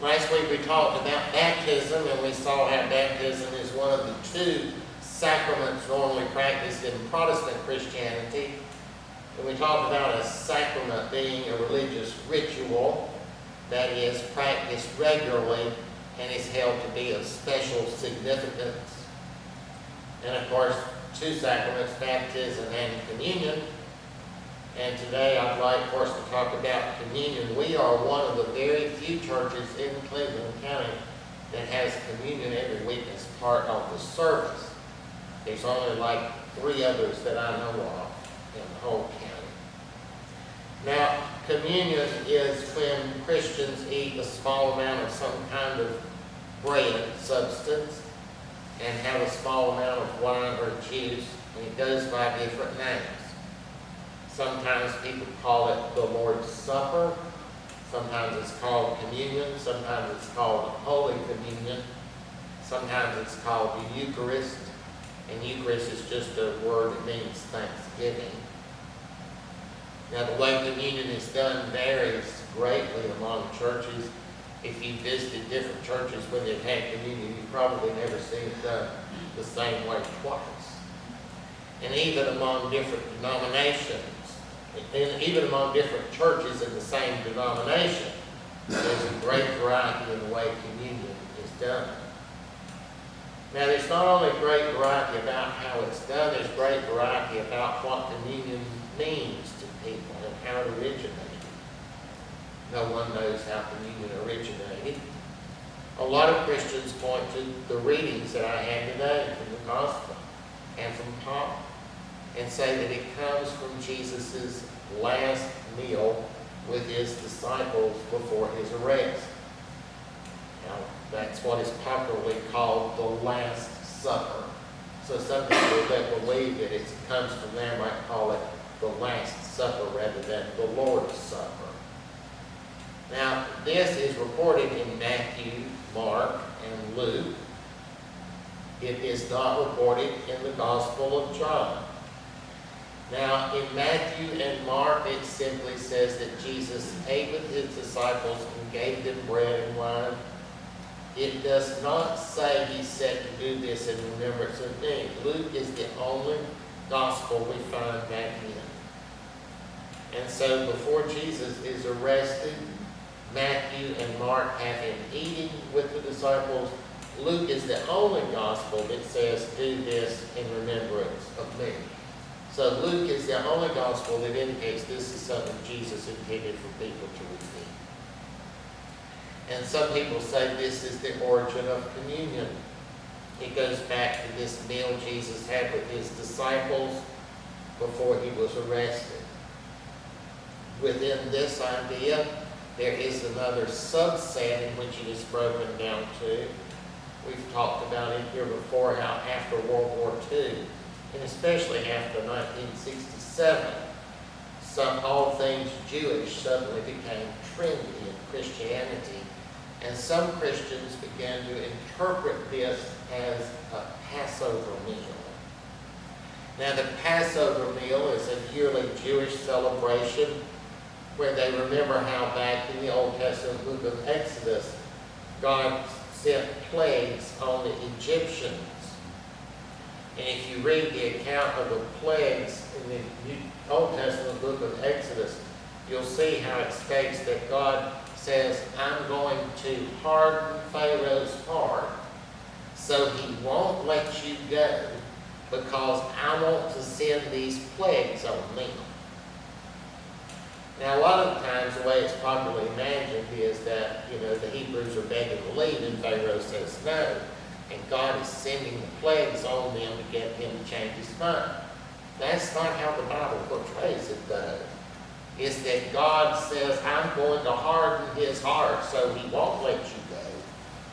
Last week we talked about baptism, and we saw how baptism is one of the two sacraments normally practiced in Protestant Christianity. And we talked about a sacrament being a religious ritual that is practiced regularly and is held to be of special significance. And of course, two sacraments, baptism and communion. And today I'd like for us to talk about communion. We are one of the very few churches in Cleveland County that has communion every week as part of the service. There's only like 3 others that I know of in the whole county. Now, communion is when Christians eat a small amount of some kind of bread substance and have a small amount of wine or juice, and it goes by different names. Sometimes people call it the Lord's Supper. Sometimes it's called communion. Sometimes it's called Holy Communion. Sometimes it's called the Eucharist. And Eucharist is just a word that means thanksgiving. Now, the way communion is done varies greatly among churches. If you visited different churches when they've had communion, you've probably never seen it done the same way twice. And even among different denominations, and even among different churches in the same denomination, there's a great variety in the way communion is done. Now, there's not only great variety about how it's done, there's great variety about what communion means to people and how it originated. No one knows how communion originated. A lot of Christians point to the readings that I had today from the Gospel and from Paul, and say that it comes from Jesus' last meal with his disciples before his arrest. Now, that's what is popularly called the Last Supper. So some people that believe that it comes from there might call it the Last Supper rather than the Lord's Supper. Now, this is recorded in Matthew, Mark, and Luke. It is not recorded in the Gospel of John. Now, in Matthew and Mark, it simply says that Jesus ate with his disciples and gave them bread and wine. It does not say he said to do this in remembrance of me. Luke is the only gospel we find that in. And so before Jesus is arrested, Matthew and Mark have him eating with the disciples. Luke is the only gospel that says, do this in remembrance of me. So Luke is the only gospel that indicates this is something Jesus intended for people to repeat. And some people say this is the origin of communion. It goes back to this meal Jesus had with his disciples before he was arrested. Within this idea, there is another subset in which it is broken down to. We've talked about it here before, how after World War II, and especially after 1967, all things Jewish suddenly became trendy in Christianity, and some Christians began to interpret this as a Passover meal. Now, the Passover meal is a yearly Jewish celebration where they remember how back in the Old Testament book of Exodus, God sent plagues on the Egyptians. And if you read the account of the plagues in the Old Testament book of Exodus, you'll see how it states that God says, I'm going to harden Pharaoh's heart so he won't let you go because I want to send these plagues on me. Now, a lot of times the way it's popularly imagined is that, the Hebrews are begging to leave and Pharaoh says no. And God is sending the plagues on them to get him to change his mind. That's not how the Bible portrays it, though. It's that God says, I'm going to harden his heart so he won't let you go,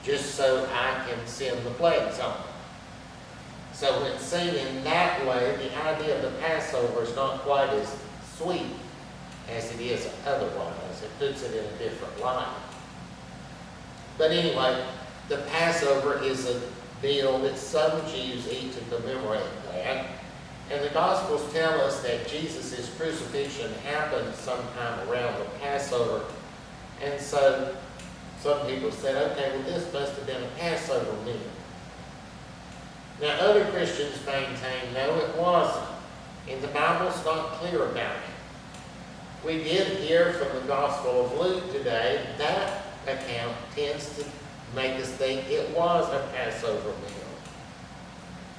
just so I can send the plagues on him. So when seen in that way, the idea of the Passover is not quite as sweet as it is otherwise. It puts it in a different light. But anyway, the Passover is a meal that some Jews eat to commemorate that. And the Gospels tell us that Jesus' crucifixion happened sometime around the Passover. And so some people said, okay, well, this must have been a Passover meal. Now, other Christians maintain, no, it wasn't. And the Bible's not clear about it. We did hear from the Gospel of Luke today, that account tends to make us think it was a Passover meal.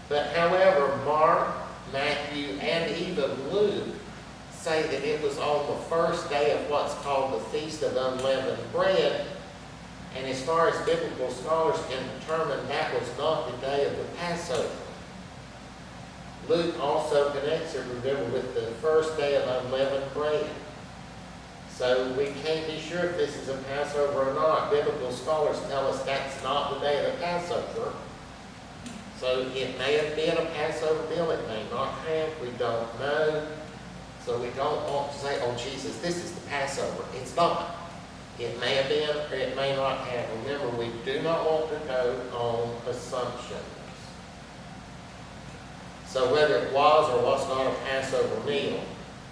But however, Mark, Matthew, and even Luke say that it was on the first day of what's called the Feast of Unleavened Bread. And as far as biblical scholars can determine, that was not the day of the Passover. Luke also connects it, remember, with the first day of unleavened bread. So we can't be sure if this is a Passover or not. Biblical scholars tell us that's not the day of the Passover. So it may have been a Passover meal, it may not have, we don't know. So we don't want to say, oh Jesus, this is the Passover. It's not. It may have been or it may not have. Remember, we do not want to go on assumptions. So whether it was or was not a Passover meal,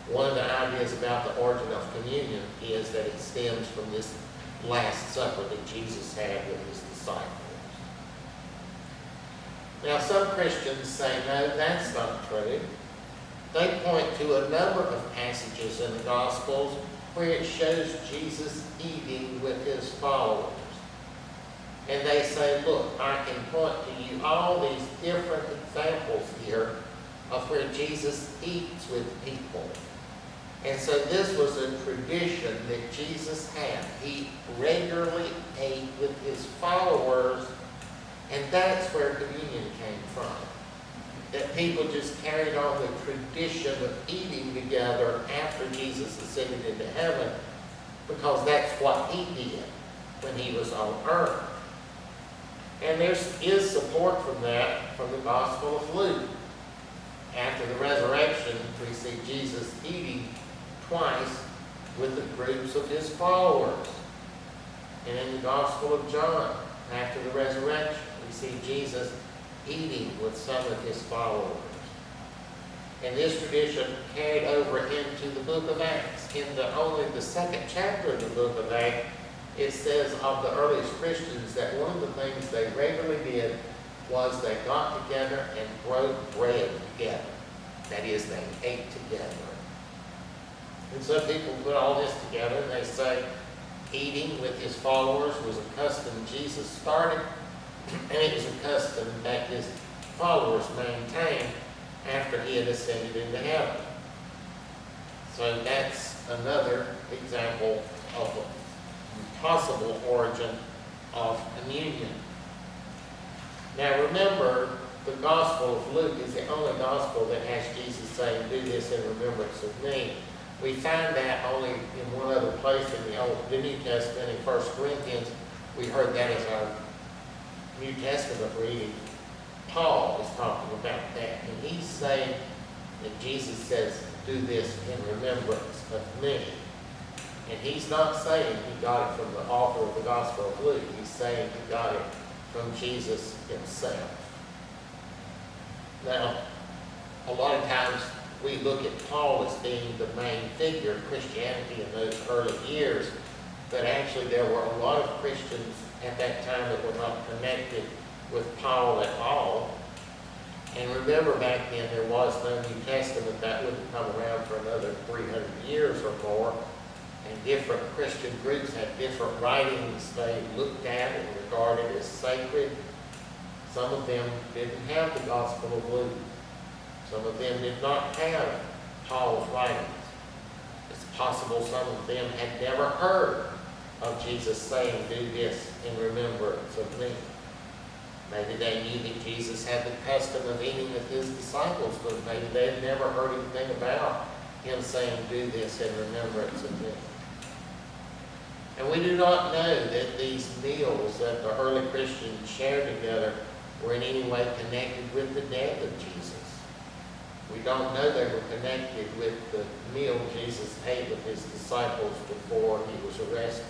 one of the ideas about the origin of communion is that it stems from this Last Supper that Jesus had with his disciples. Now, some Christians say, no, that's not true. They point to a number of passages in the Gospels where it shows Jesus eating with his followers. And they say, look, I can point to you all these different examples here of where Jesus eats with people. And so this was a tradition that Jesus had. He regularly ate with his followers, and that's where communion came from. That people just carried on the tradition of eating together after Jesus ascended into heaven, because that's what he did when he was on earth. And there is support from that from the Gospel of Luke. After the resurrection, we see Jesus eating twice with the groups of his followers. And in the Gospel of John, after the resurrection, we see Jesus eating with some of his followers. And this tradition carried over into the book of Acts. In only the second chapter of the book of Acts, it says of the earliest Christians that one of the things they regularly did was they got together and broke bread together. That is, they ate together. And some people put all this together and they say eating with his followers was a custom Jesus started, and it was a custom that his followers maintained after he had ascended into heaven. So that's another example of a possible origin of communion. Now remember, the Gospel of Luke is the only Gospel that has Jesus saying, do this in remembrance of me. We find that only in one other place in the New Testament, in 1 Corinthians. We heard that as our New Testament reading. Paul is talking about that, and he's saying that Jesus says, do this in remembrance of me. And he's not saying he got it from the author of the Gospel of Luke. He's saying he got it from Jesus himself. Now, a lot of times we look at Paul as being the main figure of Christianity in those early years, but actually there were a lot of Christians at that time that were not connected with Paul at all. And remember, back then there was no New Testament. That wouldn't come around for another 300 years or more. And different Christian groups had different writings they looked at and regarded as sacred. Some of them didn't have the Gospel of Luke. Some of them did not have Paul's writings. It's possible some of them had never heard of Jesus saying, do this in remembrance of me. Maybe they knew that Jesus had the custom of eating with his disciples, but maybe they had never heard anything about him saying, do this in remembrance of me. And we do not know that these meals that the early Christians shared together were in any way connected with the death of Jesus. We don't know they were connected with the meal Jesus ate with his disciples before he was arrested.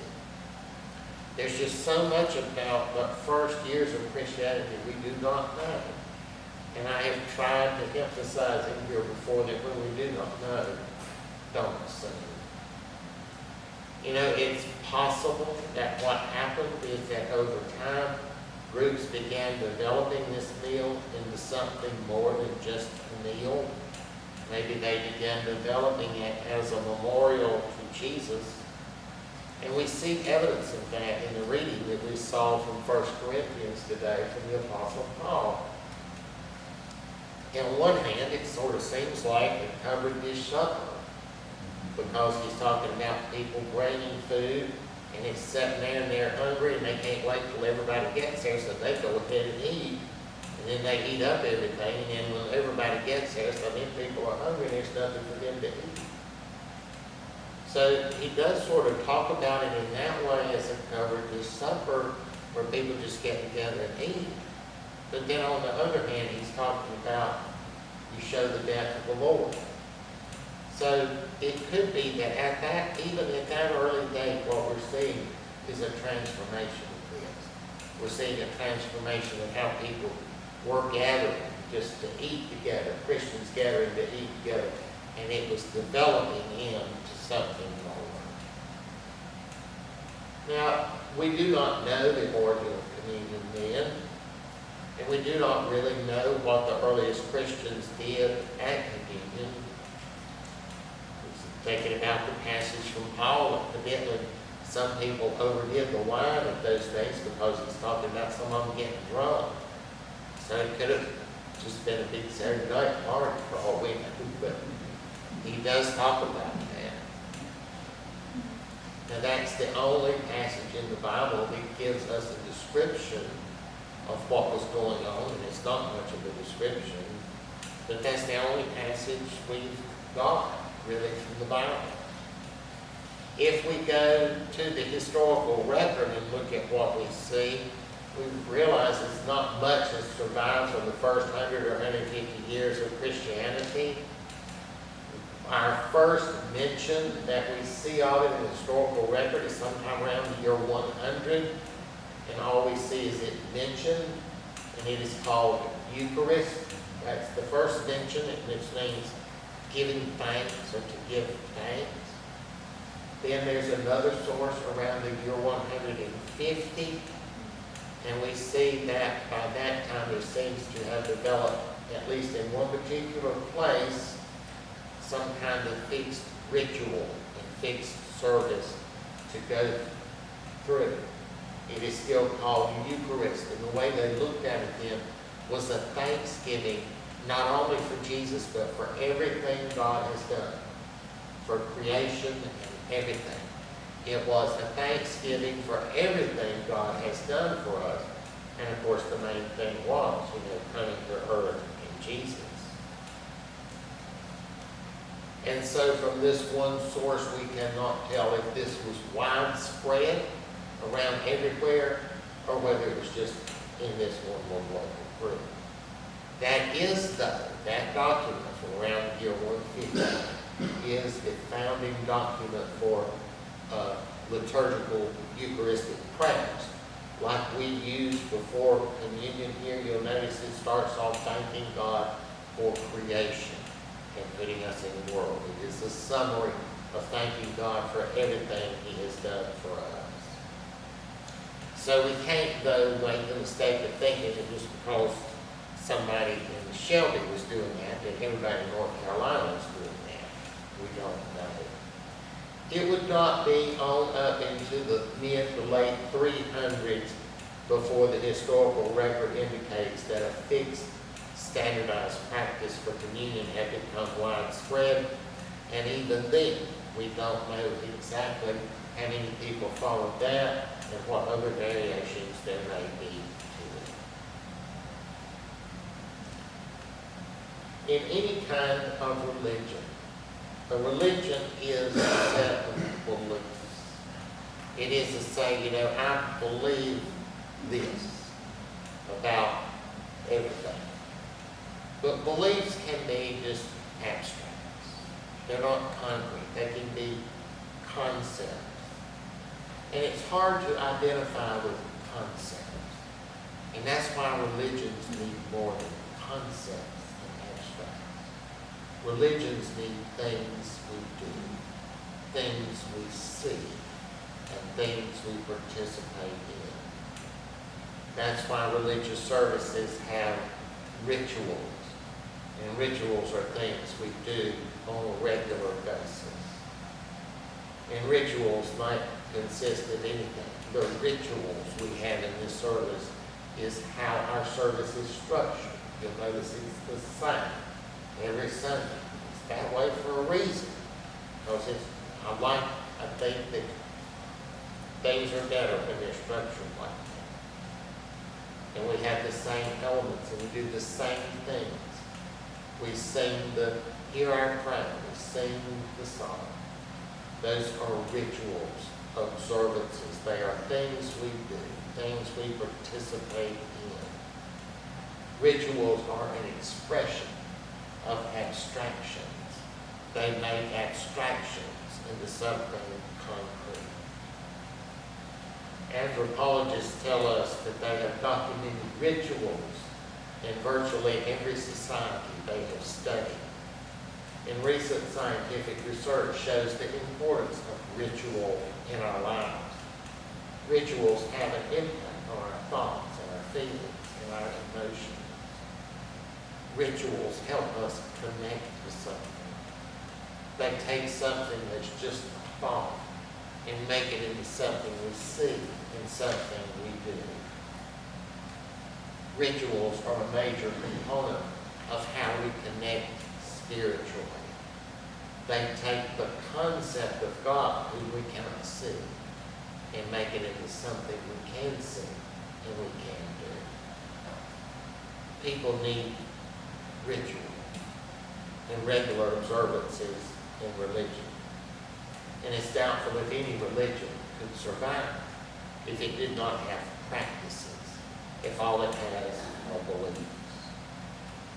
There's just so much about the first years of Christianity we do not know. And I have tried to emphasize in here before that when we do not know, don't assume. You know, it's possible that what happened is that over time, groups began developing this meal into something more than just a meal. Maybe they began developing it as a memorial to Jesus. And we see evidence of that in the reading that we saw from 1 Corinthians today from the Apostle Paul. On one hand, it sort of seems like a covered dish supper, because he's talking about people bringing food, and it's sitting there and they're hungry and they can't wait till everybody gets there, so they go ahead and eat. And then they eat up everything, and then when everybody gets there, so then people are hungry and there's nothing for them to eat. So he does sort of talk about it in that way as a covered dish supper where people just get together and eat. But then on the other hand, he's talking about you show the death of the Lord. So it could be that even at that early date, what we're seeing is a transformation of this. We're seeing a transformation of how people were gathering just to eat together, Christians gathering to eat together, and it was developing into something more. Now, we do not know the origin of communion then, and we do not really know what the earliest Christians did at communion. Thinking about the passage from Paul, evidently some people overdid the wine of those days because he's talking about some of them getting drunk. So it could have just been a big Saturday night party for all we know, but he does talk about that. Now that's the only passage in the Bible that gives us a description of what was going on, and it's not much of a description, but that's the only passage we've got really from the Bible. If we go to the historical record and look at what we see, we realize it's not much has survived from the first 100 or 150 years of Christianity. Our first mention that we see of it in the historical record is sometime around the year 100, and all we see is it mentioned, and it is called Eucharist. That's the first mention, which means giving thanks or to give thanks. Then there's another source around the year 150, and we see that by that time there seems to have developed, at least in one particular place, some kind of fixed ritual and fixed service to go through. It is still called Eucharist, and the way they looked at it then was a thanksgiving not only for Jesus, but for everything God has done, for creation and everything. It was a thanksgiving for everything God has done for us. And of course, the main thing was, coming to earth in Jesus. And so from this one source, we cannot tell if this was widespread around everywhere, or whether it was just in this one local group. That is, though, that document from around the year 150 is the founding document for liturgical Eucharistic prayers. Like we used before communion here, you'll notice it starts off thanking God for creation and putting us in the world. It is a summary of thanking God for everything He has done for us. So we can't, though, make the mistake of thinking that just because somebody in Shelby was doing that everybody in North Carolina was doing that. We don't know. It would not be on up into the mid to late 300s before the historical record indicates that a fixed, standardized practice for communion had become widespread. And even then, we don't know exactly how many people followed that and what other variations there may be to it. In any kind of religion, a religion is a set of beliefs. It is to say, I believe this about everything. But beliefs can be just abstracts. They're not concrete. They can be concepts. And it's hard to identify with concepts. And that's why religions need more than concepts than abstracts. Religions need things we do, things we see, and things we participate in. That's why religious services have rituals. And rituals are things we do on a regular basis. And rituals might consist of anything. The rituals we have in this service is how our service is structured. You'll notice it's the same every Sunday. It's that way for a reason. Because I think that things are better when they're structured like that. And we have the same elements and we do the same things. We sing hear our crown, we sing the song. Those are rituals, observances. They are things we do, things we participate in. Rituals are an expression of abstractions. They make abstractions into something concrete. Anthropologists tell us that they have documented rituals in virtually every society they have studied. And recent scientific research shows the importance of ritual in our lives. Rituals have an impact on our thoughts and our feelings and our emotions. Rituals help us connect with something. They take something that's just a thought and make it into something we see and something we do. Rituals are a major component of how we connect spiritually. They take the concept of God, who we cannot see, and make it into something we can see and we can do. People need ritual and regular observances in religion. And it's doubtful if any religion could survive if it did not have practices, if all it has are beliefs.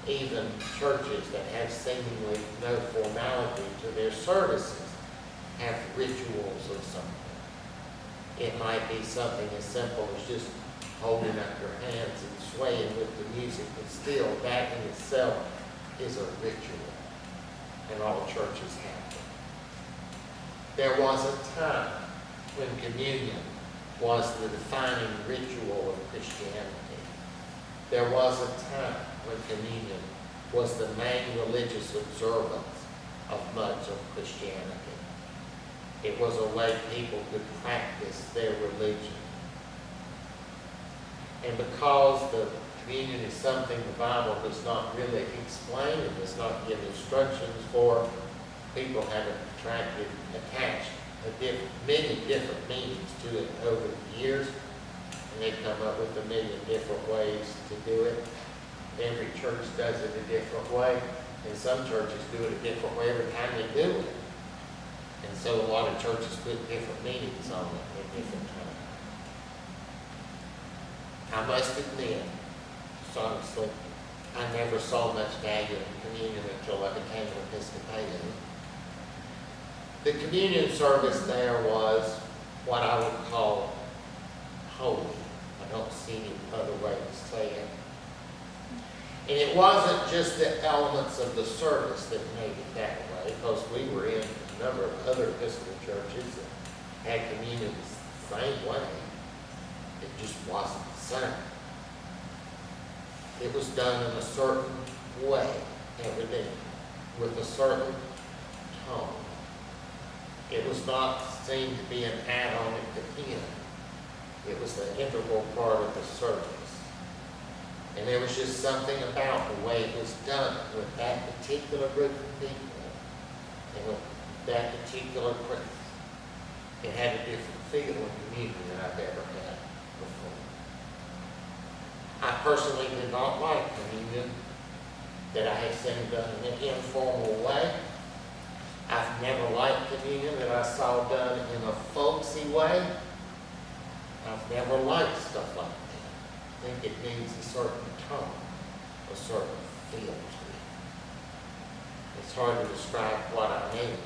Even churches that have seemingly no formality to their services have rituals of something. It might be something as simple as just holding up your hands and swaying with the music, but still that in itself is a ritual, and all churches have them. There was a time when communion was the defining ritual of Christianity. There was a time when communion was the main religious observance of much of Christianity. It was a way people could practice their religion. And because the communion is something the Bible does not really explain and does not give instructions for, people have attached many different meanings to it over the years, and they've come up with a million different ways to do it. Every church does it a different way, and some churches do it a different way every time they do it. And so a lot of churches put different meanings on it at different times. I must admit, just honestly, I never saw much value in communion until I became an Episcopalian. The communion service there was what I would call holy. I don't see any other way to say it. And it wasn't just the elements of the service that made it that way, because we were in a number of other Episcopal churches that had communion the same way. It just wasn't the same. It was done in a certain way every day, with a certain tone. It was not seen to be an add-on at the end. It was the integral part of the service. And there was just something about the way it was done with that particular group of people and with that particular priest. It had a different feel in communion than I've ever had before. I personally did not like communion that I have seen done in an informal way. I've never liked communion that I saw done in a folksy way. I've never liked stuff like that. I think it needs a certain tone, a certain feel to it. It's hard to describe what I mean,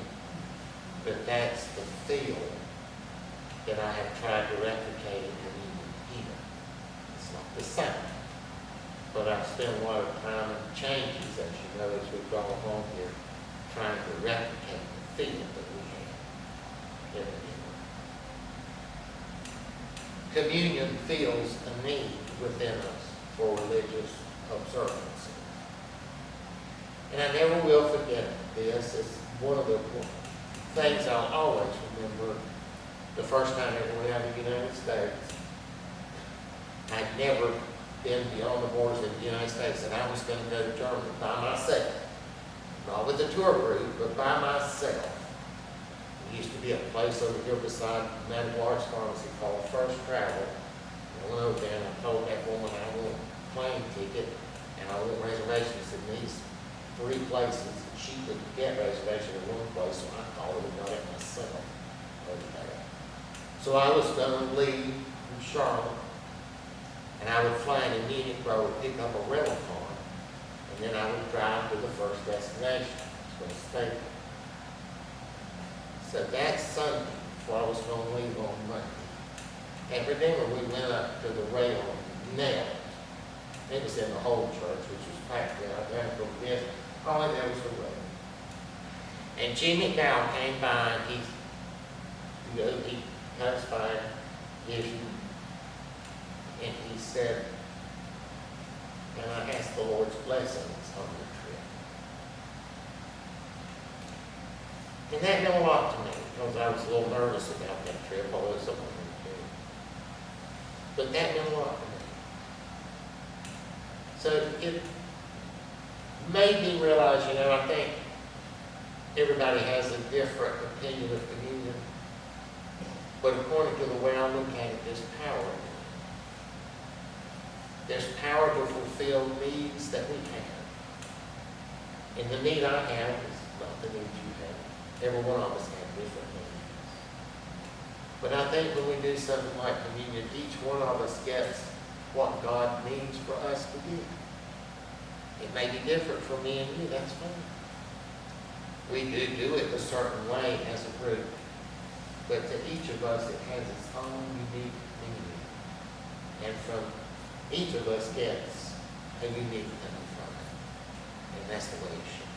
but that's the feel that I have tried to replicate in communion here. It's not the same, but I've spent a lot of time in changes, as you know, as we've gone along here, trying to replicate the feel that we have in the communion feels a need within us for religious observance. And I never will forget this. It's one of the things I'll always remember. The first time I ever went out of the United States, I'd never been beyond the borders of the United States, and I was going to go to Germany by myself. Not with a tour group, but by myself. There used to be a place over here beside Medical Arts Pharmacy called First Travel. I went over there and I told that woman I want a plane ticket and I want reservations in these 3 places. She could get reservation in one place, so I called her and got it myself over there. So I was going to leave from Charlotte, and I would fly into Munich where I would pick up a rental car, and then I would drive to the first destination. I was going to stay there. So that Sunday, before I was going to leave on Monday, at Redeemer we went up to the rail and knelt. It was in the whole church, which was packed out there from this. All in there was the rail. And Jimmy McDowell came by and he comes by and gives you, and he said, and I asked the Lord's blessings on the trip. And that meant a lot to me, because I was a little nervous about that trip, although it's something to do. But that meant a lot to me. So it made me realize, I think everybody has a different opinion of communion. But according to the way I look at it, there's power in it. There's power to fulfill needs that we have. And the need I have is not the need you have. Every one of us have different needs. But I think when we do something like communion, each one of us gets what God needs for us to do. It may be different for me and you, that's fine. We do it a certain way as a group. But to each of us, it has its own unique meaning. And from each of us gets a unique thing from it. And that's the way it should be.